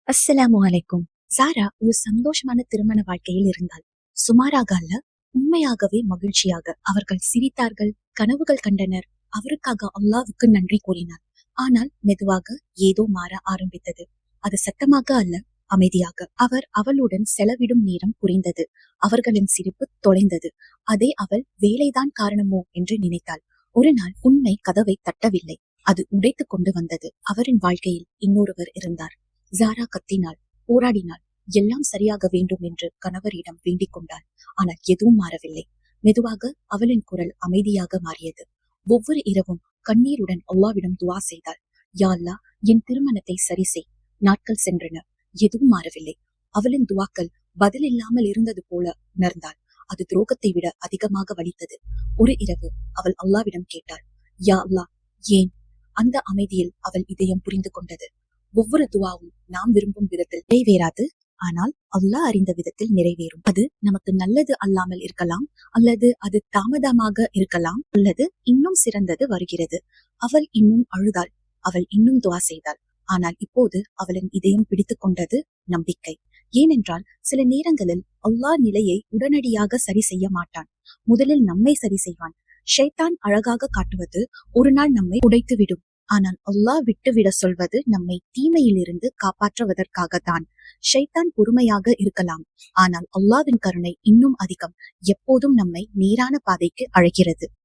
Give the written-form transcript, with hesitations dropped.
அஸ்ஸலாமு அலைக்கும். சாரா ஒரு சந்தோஷமான திருமண வாழ்க்கையில் இருந்தாள். சுமாராக அல்ல, உண்மையாகவே மகிழ்ச்சியாக. அவர்கள் சிரித்தார்கள், கனவுகள் கண்டனர். அவருக்காக அல்லாஹ்வுக்கு நன்றி கூறினார். ஆனால் மெதுவாக ஏதோ மாற ஆரம்பித்தது. அது சத்தமாக அல்ல, அமைதியாக. அவளுடன் செலவிடும் நேரம் குறைந்தது. அவர்களின் சிரிப்பு தொலைந்தது. அதே அவள் வேலைதான் காரணமோ என்று நினைத்தாள். ஒரு நாள் உண்மை கதவை தட்டவில்லை, அது உடைத்துக் கொண்டு வந்தது. அவரின் வாழ்க்கையில் இன்னொருவர் இருந்தார். ஜாரா கத்தினாள், போராடினாள். எல்லாம் சரியாக வேண்டும் என்று கணவரிடம் வேண்டிக் கொண்டாள். ஆனால் எதுவும் மாறவில்லை. மெதுவாக அவளின் குரல் அமைதியாக மாறியது. ஒவ்வொரு இரவும் கண்ணீருடன் அல்லாவிடம் துவா செய்தாள். யா அல்லாஹ், என் திருமணத்தை சரி செய். நாட்கள் சென்றன, எதுவும் மாறவில்லை. அவளின் துவாக்கள் பதில் இல்லாமல் இருந்தது போல உணர்ந்தாள். அது துரோகத்தை விட அதிகமாக வலித்தது. ஒரு இரவு அவள் அல்லாவிடம் கேட்டாள், யா அல்லாஹ், ஏன்? அந்த அமைதியில் அவள் இதயம் புரிந்து கொண்டது. ஒவ்வொரு துவாவும் நாம் விரும்பும் விதத்தில் நிறைவேறாது, ஆனால் அல்லாஹ் அறிந்த விதத்தில் நிறைவேறும். அது நமக்கு நல்லது அல்லாமல் இருக்கலாம், அல்லது அது தாமதமாக இருக்கலாம், அல்லது இன்னும் சிறந்தது வருகிறது. அவள் இன்னும் அழுதாள், அவள் இன்னும் துவா செய்தாள். ஆனால் இப்போது அவளின் இதயம் பிடித்துக் கொண்டது நம்பிக்கை. ஏனென்றால் சில நேரங்களில் அல்லாஹ் நிலையை உடனடியாக சரி செய்ய மாட்டான். முதலில் நம்மை சரி செய்வான். ஷைத்தான் அழகாக காட்டுவது ஒரு நாள் நம்மை உடைத்துவிடும். ஆனால் அல்லாஹ் விட்டுவிட சொல்வது நம்மை தீமையிலிருந்து காப்பாற்றுவதற்காகத்தான். ஷைத்தான் பொறுமையாக இருக்கலாம், ஆனால் அல்லாஹ்வின் கருணை இன்னும் அதிகம். எப்போதும் நம்மை நேரான பாதைக்கு அழைக்கிறது.